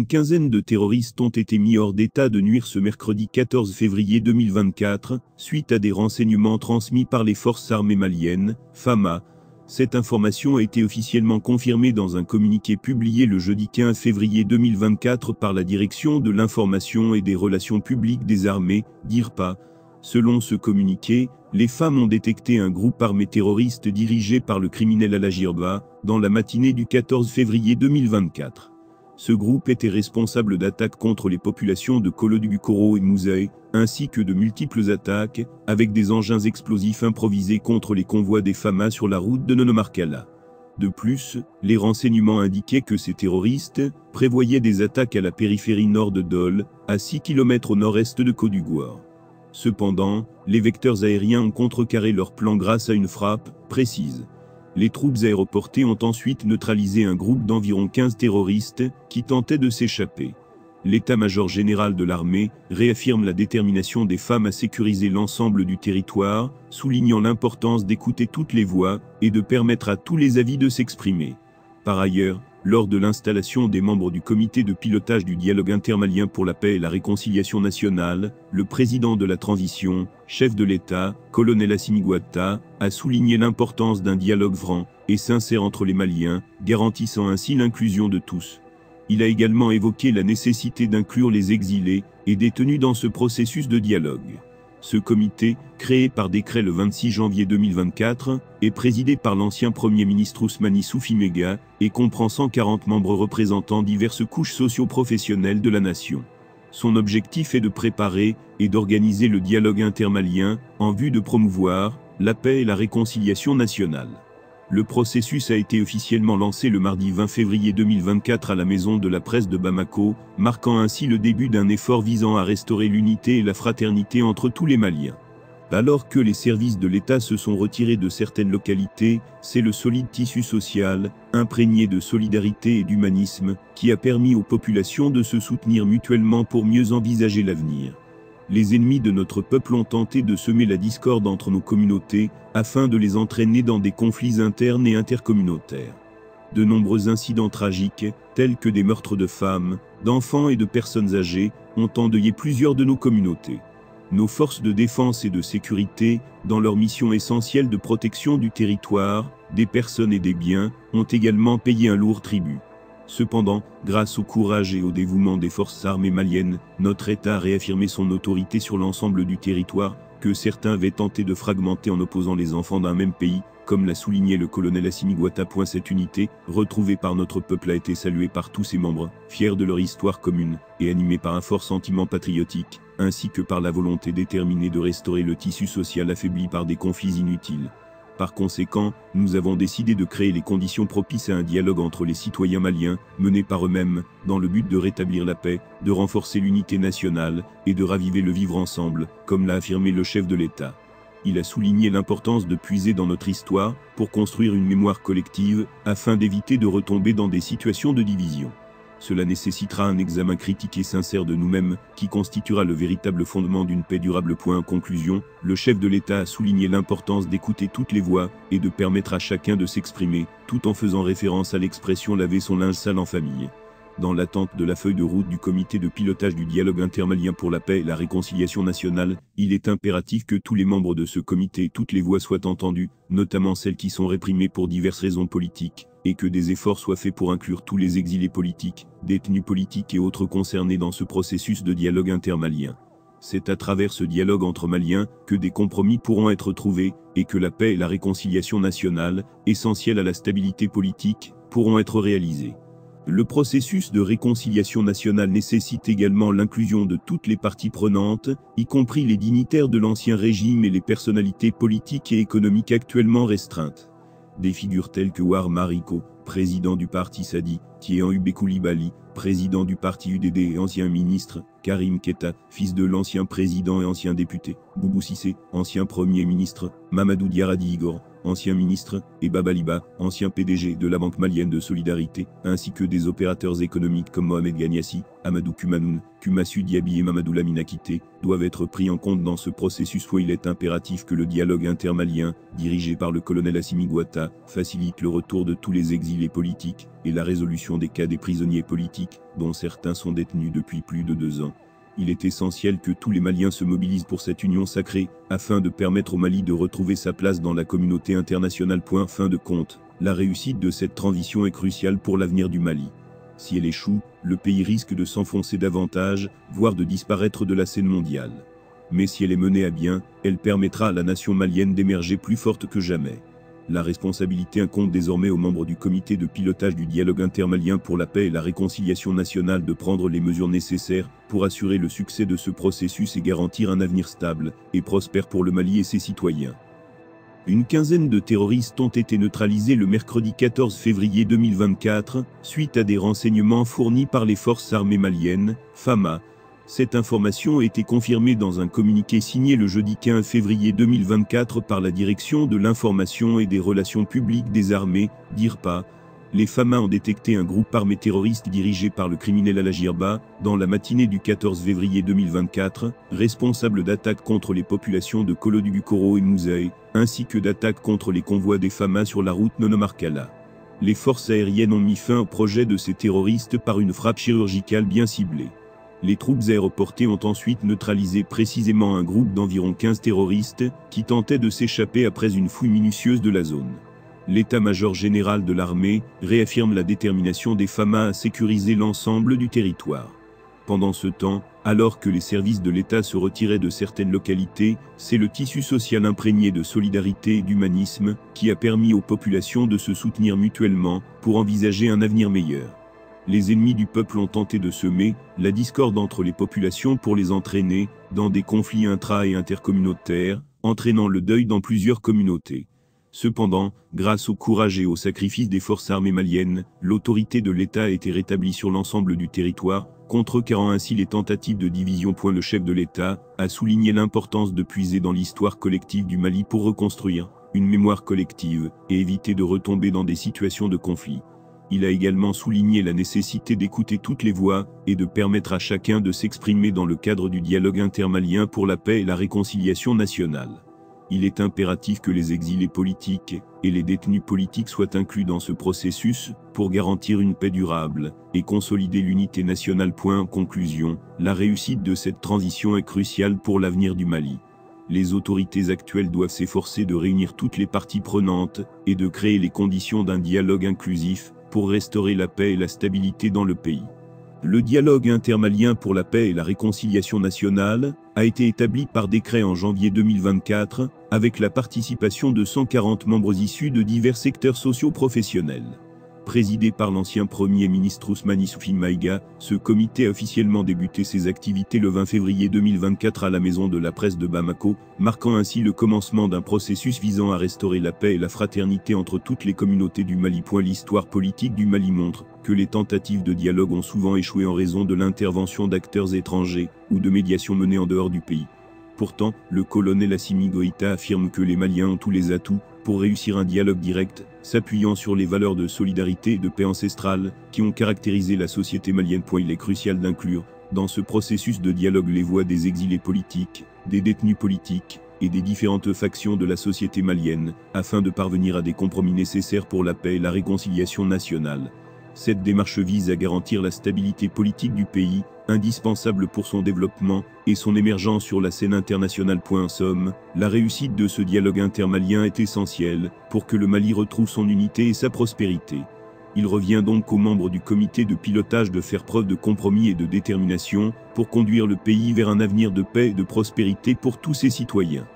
quinzaine de terroristes ont été mis hors d'état de nuire ce mercredi 14 février 2024, suite à des renseignements transmis par les forces armées maliennes, FAMA. Cette information a été officiellement confirmée dans un communiqué publié le jeudi 15 février 2024 par la Direction de l'information et des relations publiques des armées, DIRPA. Selon ce communiqué, les femmes ont détecté un groupe armé terroriste dirigé par le criminel Alagirba, dans la matinée du 14 février 2024. Ce groupe était responsable d'attaques contre les populations de Kolodugukoro et Mouzaé, ainsi que de multiples attaques, avec des engins explosifs improvisés contre les convois des FAMA sur la route de Nonomarkala. De plus, les renseignements indiquaient que ces terroristes prévoyaient des attaques à la périphérie nord de Dole, à 6 km au nord-est de Kodugwar. Cependant, les vecteurs aériens ont contrecarré leur plan grâce à une frappe précise. Les troupes aéroportées ont ensuite neutralisé un groupe d'environ 15 terroristes qui tentaient de s'échapper. L'état-major général de l'armée réaffirme la détermination des femmes à sécuriser l'ensemble du territoire, soulignant l'importance d'écouter toutes les voix et de permettre à tous les avis de s'exprimer. Par ailleurs, lors de l'installation des membres du comité de pilotage du dialogue intermalien pour la paix et la réconciliation nationale, le président de la transition, chef de l'État, colonel Assimi Goïta, a souligné l'importance d'un dialogue franc et sincère entre les Maliens, garantissant ainsi l'inclusion de tous. Il a également évoqué la nécessité d'inclure les exilés et détenus dans ce processus de dialogue. Ce comité, créé par décret le 26 janvier 2024, est présidé par l'ancien Premier ministre Ousmane Soufimega et comprend 140 membres représentant diverses couches socio-professionnelles de la nation. Son objectif est de préparer et d'organiser le dialogue intermalien en vue de promouvoir la paix et la réconciliation nationale. Le processus a été officiellement lancé le mardi 20 février 2024 à la Maison de la Presse de Bamako, marquant ainsi le début d'un effort visant à restaurer l'unité et la fraternité entre tous les Maliens. Alors que les services de l'État se sont retirés de certaines localités, c'est le solide tissu social, imprégné de solidarité et d'humanisme, qui a permis aux populations de se soutenir mutuellement pour mieux envisager l'avenir. Les ennemis de notre peuple ont tenté de semer la discorde entre nos communautés, afin de les entraîner dans des conflits internes et intercommunautaires. De nombreux incidents tragiques, tels que des meurtres de femmes, d'enfants et de personnes âgées, ont endeuillé plusieurs de nos communautés. Nos forces de défense et de sécurité, dans leur mission essentielle de protection du territoire, des personnes et des biens, ont également payé un lourd tribut. Cependant, grâce au courage et au dévouement des forces armées maliennes, notre État a réaffirmé son autorité sur l'ensemble du territoire, que certains avaient tenté de fragmenter en opposant les enfants d'un même pays, comme l'a souligné le colonel Assimi Goïta. Cette unité, retrouvée par notre peuple, a été saluée par tous ses membres, fiers de leur histoire commune, et animés par un fort sentiment patriotique, ainsi que par la volonté déterminée de restaurer le tissu social affaibli par des conflits inutiles. Par conséquent, nous avons décidé de créer les conditions propices à un dialogue entre les citoyens maliens, menés par eux-mêmes, dans le but de rétablir la paix, de renforcer l'unité nationale, et de raviver le vivre ensemble, comme l'a affirmé le chef de l'État. Il a souligné l'importance de puiser dans notre histoire, pour construire une mémoire collective, afin d'éviter de retomber dans des situations de division. Cela nécessitera un examen critique et sincère de nous-mêmes, qui constituera le véritable fondement d'une paix durable. En conclusion, le chef de l'État a souligné l'importance d'écouter toutes les voix, et de permettre à chacun de s'exprimer, tout en faisant référence à l'expression « laver son linge sale en famille ». Dans l'attente de la feuille de route du comité de pilotage du dialogue intermalien pour la paix et la réconciliation nationale, il est impératif que tous les membres de ce comité et toutes les voix soient entendues, notamment celles qui sont réprimées pour diverses raisons politiques, et que des efforts soient faits pour inclure tous les exilés politiques, détenus politiques et autres concernés dans ce processus de dialogue intermalien. C'est à travers ce dialogue entre Maliens que des compromis pourront être trouvés, et que la paix et la réconciliation nationale, essentielles à la stabilité politique, pourront être réalisées. Le processus de réconciliation nationale nécessite également l'inclusion de toutes les parties prenantes, y compris les dignitaires de l'ancien régime et les personnalités politiques et économiques actuellement restreintes. Des figures telles que War Mariko, président du parti Sadi, Tiéan Ubé Coulibaly, président du parti UDD et ancien ministre, Karim Keita, fils de l'ancien président et ancien député, Boubou Cissé, ancien premier ministre, Mamadou Diaradi Igor, ancien ministre, et Baba Liba, ancien PDG de la Banque malienne de solidarité, ainsi que des opérateurs économiques comme Mohamed Ganiassi, Amadou Kumanoun, Kumassu Diaby et Mamadou Lamine Akité, doivent être pris en compte dans ce processus où il est impératif que le dialogue intermalien, dirigé par le colonel Assimi Goïta, facilite le retour de tous les exilés exilés politiques, et la résolution des cas des prisonniers politiques, dont certains sont détenus depuis plus de 2 ans. Il est essentiel que tous les Maliens se mobilisent pour cette union sacrée, afin de permettre au Mali de retrouver sa place dans la communauté internationale. Fin de compte, la réussite de cette transition est cruciale pour l'avenir du Mali. Si elle échoue, le pays risque de s'enfoncer davantage, voire de disparaître de la scène mondiale. Mais si elle est menée à bien, elle permettra à la nation malienne d'émerger plus forte que jamais. La responsabilité incombe désormais aux membres du comité de pilotage du dialogue intermalien pour la paix et la réconciliation nationale de prendre les mesures nécessaires pour assurer le succès de ce processus et garantir un avenir stable et prospère pour le Mali et ses citoyens. Une quinzaine de terroristes ont été neutralisés le mercredi 14 février 2024, suite à des renseignements fournis par les forces armées maliennes, FAMA. Cette information a été confirmée dans un communiqué signé le jeudi 15 février 2024 par la Direction de l'information et des relations publiques des armées, DIRPA. Les FAMA ont détecté un groupe armé terroriste dirigé par le criminel Alagirba, dans la matinée du 14 février 2024, responsable d'attaques contre les populations de Kolodugukoro et Mouzaï, ainsi que d'attaques contre les convois des FAMA sur la route Nonomarkala. Les forces aériennes ont mis fin au projet de ces terroristes par une frappe chirurgicale bien ciblée. Les troupes aéroportées ont ensuite neutralisé précisément un groupe d'environ 15 terroristes qui tentaient de s'échapper après une fouille minutieuse de la zone. L'état-major général de l'armée réaffirme la détermination des FAMA à sécuriser l'ensemble du territoire. Pendant ce temps, alors que les services de l'État se retiraient de certaines localités, c'est le tissu social imprégné de solidarité et d'humanisme qui a permis aux populations de se soutenir mutuellement pour envisager un avenir meilleur. Les ennemis du peuple ont tenté de semer la discorde entre les populations pour les entraîner dans des conflits intra- et intercommunautaires, entraînant le deuil dans plusieurs communautés. Cependant, grâce au courage et au sacrifice des forces armées maliennes, l'autorité de l'État a été rétablie sur l'ensemble du territoire, contrecarrant ainsi les tentatives de division. Le chef de l'État a souligné l'importance de puiser dans l'histoire collective du Mali pour reconstruire une mémoire collective et éviter de retomber dans des situations de conflit. Il a également souligné la nécessité d'écouter toutes les voix et de permettre à chacun de s'exprimer dans le cadre du dialogue intermalien pour la paix et la réconciliation nationale. Il est impératif que les exilés politiques et les détenus politiques soient inclus dans ce processus pour garantir une paix durable et consolider l'unité nationale. En conclusion, la réussite de cette transition est cruciale pour l'avenir du Mali. Les autorités actuelles doivent s'efforcer de réunir toutes les parties prenantes et de créer les conditions d'un dialogue inclusif pour restaurer la paix et la stabilité dans le pays. Le dialogue intermalien pour la paix et la réconciliation nationale a été établi par décret en janvier 2024, avec la participation de 140 membres issus de divers secteurs socio-professionnels. Présidé par l'ancien Premier ministre Ousmane Issoufou Maïga, ce comité a officiellement débuté ses activités le 20 février 2024 à la Maison de la Presse de Bamako, marquant ainsi le commencement d'un processus visant à restaurer la paix et la fraternité entre toutes les communautés du Mali. L'histoire politique du Mali montre que les tentatives de dialogue ont souvent échoué en raison de l'intervention d'acteurs étrangers ou de médiations menées en dehors du pays. Pourtant, le colonel Assimi Goïta affirme que les Maliens ont tous les atouts pour réussir un dialogue direct, s'appuyant sur les valeurs de solidarité et de paix ancestrale qui ont caractérisé la société malienne. Il est crucial d'inclure dans ce processus de dialogue les voix des exilés politiques, des détenus politiques et des différentes factions de la société malienne, afin de parvenir à des compromis nécessaires pour la paix et la réconciliation nationale. Cette démarche vise à garantir la stabilité politique du pays, indispensable pour son développement et son émergence sur la scène internationale. En somme, la réussite de ce dialogue intermalien est essentielle pour que le Mali retrouve son unité et sa prospérité. Il revient donc aux membres du comité de pilotage de faire preuve de compromis et de détermination pour conduire le pays vers un avenir de paix et de prospérité pour tous ses citoyens.